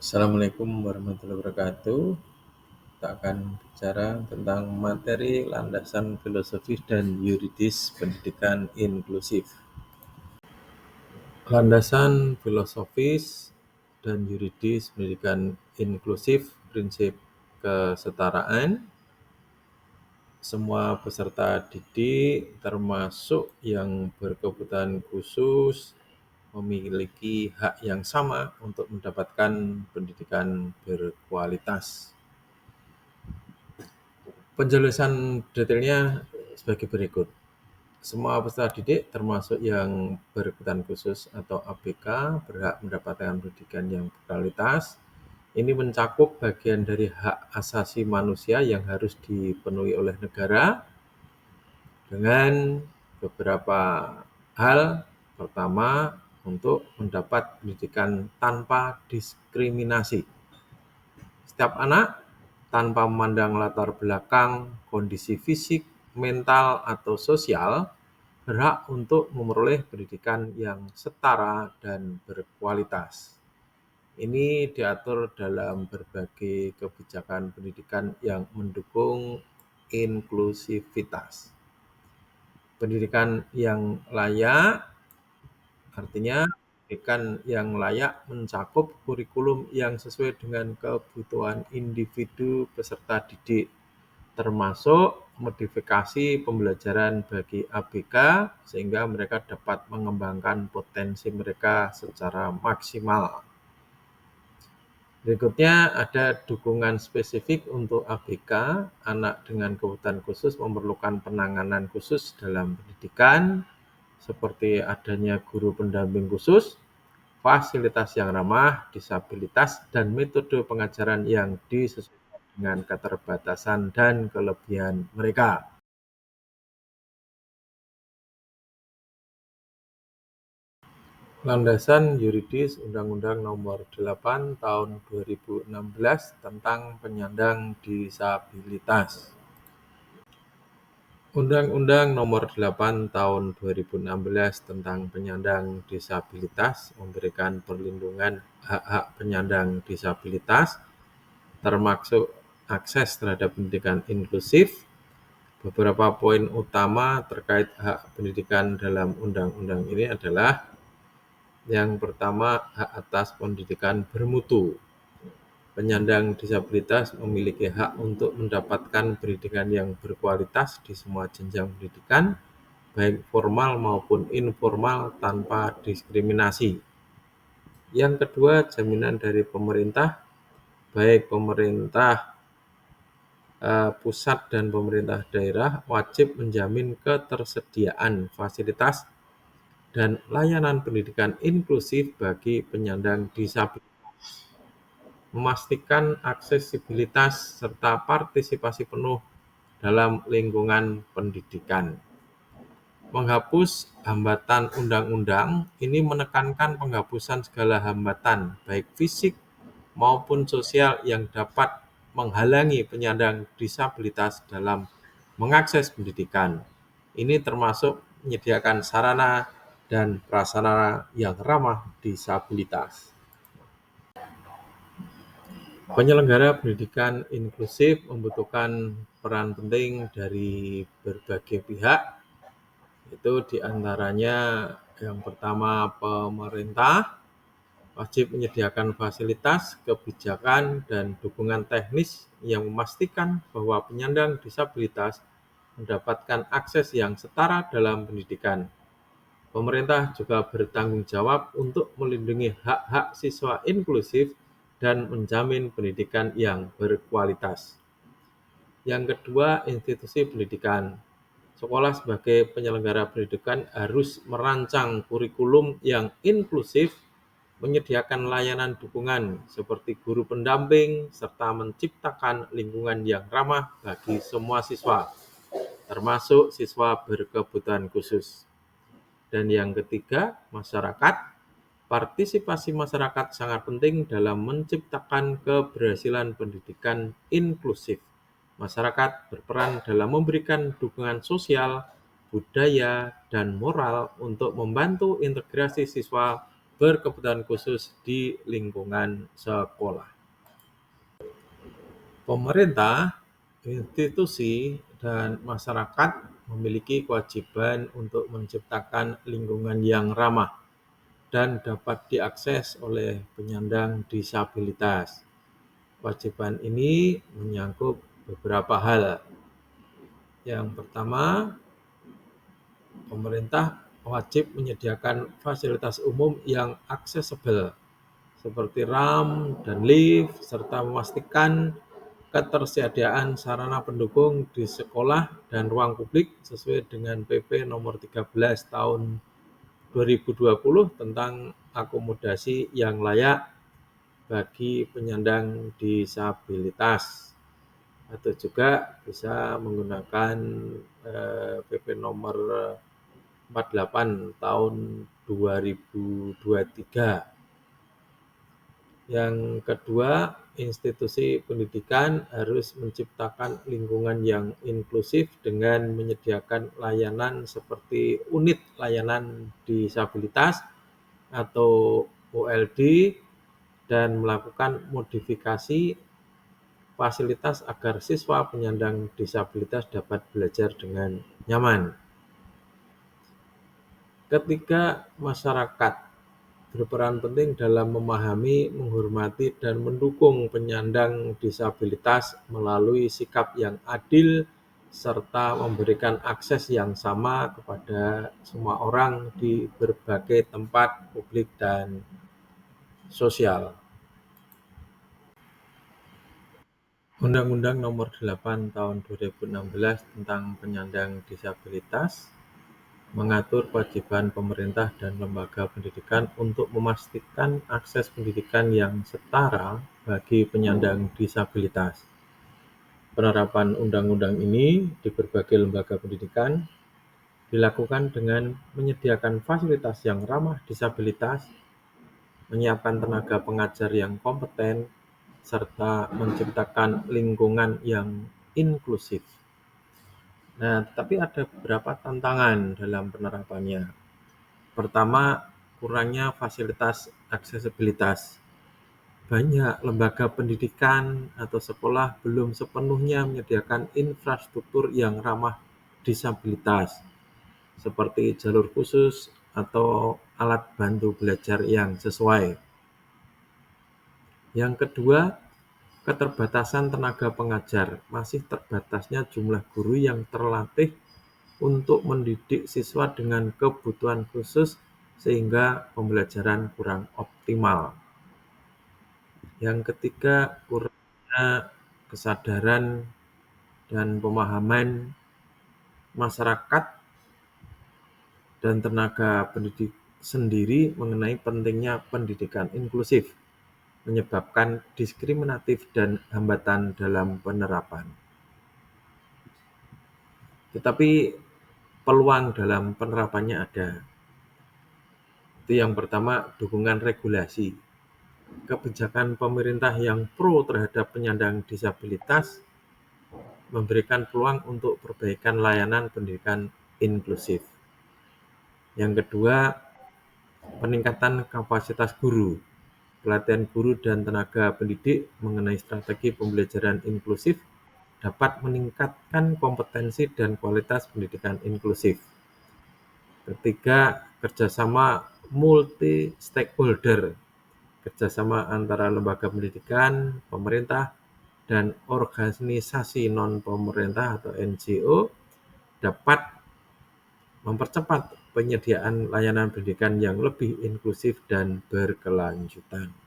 Assalamualaikum warahmatullahi wabarakatuh. Kita akan bicara tentang materi landasan filosofis dan yuridis pendidikan inklusif. Landasan filosofis dan yuridis pendidikan inklusif, prinsip kesetaraan. Semua peserta didik, termasuk yang berkebutuhan khusus, memiliki hak yang sama untuk mendapatkan pendidikan berkualitas. Penjelasan detailnya sebagai berikut. Semua peserta didik, termasuk yang berkebutuhan khusus atau ABK, berhak mendapatkan pendidikan yang berkualitas. Ini mencakup bagian dari hak asasi manusia yang harus dipenuhi oleh negara dengan beberapa hal. Pertama, untuk mendapat pendidikan tanpa diskriminasi. Setiap anak, tanpa memandang latar belakang, kondisi fisik, mental, atau sosial, berhak untuk memperoleh pendidikan yang setara dan berkualitas. Ini diatur dalam berbagai kebijakan pendidikan yang mendukung inklusivitas. Pendidikan yang layak artinya pendidikan yang layak mencakup kurikulum yang sesuai dengan kebutuhan individu peserta didik, termasuk modifikasi pembelajaran bagi ABK sehingga mereka dapat mengembangkan potensi mereka secara maksimal. Berikutnya ada dukungan spesifik untuk ABK. Anak dengan kebutuhan khusus memerlukan penanganan khusus dalam pendidikan, seperti adanya guru pendamping khusus, fasilitas yang ramah disabilitas, dan metode pengajaran yang disesuaikan dengan keterbatasan dan kelebihan mereka. Landasan yuridis Undang-Undang Nomor 8 Tahun 2016 tentang penyandang disabilitas. Undang-Undang Nomor 8 Tahun 2016 tentang penyandang disabilitas memberikan perlindungan hak-hak penyandang disabilitas, termasuk akses terhadap pendidikan inklusif. Beberapa poin utama terkait hak pendidikan dalam undang-undang ini adalah: yang pertama, hak atas pendidikan bermutu. Penyandang disabilitas memiliki hak untuk mendapatkan pendidikan yang berkualitas di semua jenjang pendidikan, baik formal maupun informal, tanpa diskriminasi. Yang kedua, jaminan dari pemerintah, baik pemerintah pusat dan pemerintah daerah, wajib menjamin ketersediaan fasilitas dan layanan pendidikan inklusif bagi penyandang disabilitas, memastikan aksesibilitas serta partisipasi penuh dalam lingkungan pendidikan. Menghapus hambatan undang-undang ini menekankan penghapusan segala hambatan, baik fisik maupun sosial, yang dapat menghalangi penyandang disabilitas dalam mengakses pendidikan. Ini termasuk menyediakan sarana dan prasarana yang ramah disabilitas. Penyelenggara pendidikan inklusif membutuhkan peran penting dari berbagai pihak. Itu diantaranya yang pertama, pemerintah wajib menyediakan fasilitas, kebijakan, dan dukungan teknis yang memastikan bahwa penyandang disabilitas mendapatkan akses yang setara dalam pendidikan. Pemerintah juga bertanggung jawab untuk melindungi hak-hak siswa inklusif dan menjamin pendidikan yang berkualitas. Yang kedua, institusi pendidikan. Sekolah sebagai penyelenggara pendidikan harus merancang kurikulum yang inklusif, menyediakan layanan dukungan seperti guru pendamping, serta menciptakan lingkungan yang ramah bagi semua siswa, termasuk siswa berkebutuhan khusus. Dan yang ketiga, masyarakat. Partisipasi masyarakat sangat penting dalam menciptakan keberhasilan pendidikan inklusif. Masyarakat berperan dalam memberikan dukungan sosial, budaya, dan moral untuk membantu integrasi siswa berkebutuhan khusus di lingkungan sekolah. Pemerintah, institusi, dan masyarakat memiliki kewajiban untuk menciptakan lingkungan yang ramah dan dapat diakses oleh penyandang disabilitas. Kewajiban ini menyangkut beberapa hal. Yang pertama, pemerintah wajib menyediakan fasilitas umum yang aksesibel seperti ramp dan lift, serta memastikan ketersediaan sarana pendukung di sekolah dan ruang publik sesuai dengan PP Nomor 13 Tahun 2020 tentang akomodasi yang layak bagi penyandang disabilitas, atau juga bisa menggunakan PP Nomor 48 Tahun 2023. Yang kedua, institusi pendidikan harus menciptakan lingkungan yang inklusif dengan menyediakan layanan seperti unit layanan disabilitas atau ULD dan melakukan modifikasi fasilitas agar siswa penyandang disabilitas dapat belajar dengan nyaman. Ketiga, masyarakat berperan penting dalam memahami, menghormati, dan mendukung penyandang disabilitas melalui sikap yang adil serta memberikan akses yang sama kepada semua orang di berbagai tempat publik dan sosial. Undang-Undang Nomor 8 Tahun 2016 tentang penyandang disabilitas mengatur kewajiban pemerintah dan lembaga pendidikan untuk memastikan akses pendidikan yang setara bagi penyandang disabilitas. Penerapan undang-undang ini di berbagai lembaga pendidikan dilakukan dengan menyediakan fasilitas yang ramah disabilitas, menyiapkan tenaga pengajar yang kompeten, serta menciptakan lingkungan yang inklusif. Nah, tapi ada beberapa tantangan dalam penerapannya. Pertama, kurangnya fasilitas aksesibilitas. Banyak lembaga pendidikan atau sekolah belum sepenuhnya menyediakan infrastruktur yang ramah disabilitas, seperti jalur khusus atau alat bantu belajar yang sesuai. Yang kedua, keterbatasan tenaga pengajar. Masih terbatasnya jumlah guru yang terlatih untuk mendidik siswa dengan kebutuhan khusus sehingga pembelajaran kurang optimal. Yang ketiga, kurangnya kesadaran dan pemahaman masyarakat dan tenaga pendidik sendiri mengenai pentingnya pendidikan inklusif, menyebabkan diskriminatif dan hambatan dalam penerapan. Tetapi peluang dalam penerapannya ada. Itu yang pertama, dukungan regulasi. Kebijakan pemerintah yang pro terhadap penyandang disabilitas memberikan peluang untuk perbaikan layanan pendidikan inklusif. Yang kedua, peningkatan kapasitas guru. Pelatihan guru dan tenaga pendidik mengenai strategi pembelajaran inklusif dapat meningkatkan kompetensi dan kualitas pendidikan inklusif. Ketiga, kerjasama multi-stakeholder. Kerjasama antara lembaga pendidikan, pemerintah, dan organisasi non-pemerintah atau NGO dapat mempercepat penyediaan layanan pendidikan yang lebih inklusif dan berkelanjutan.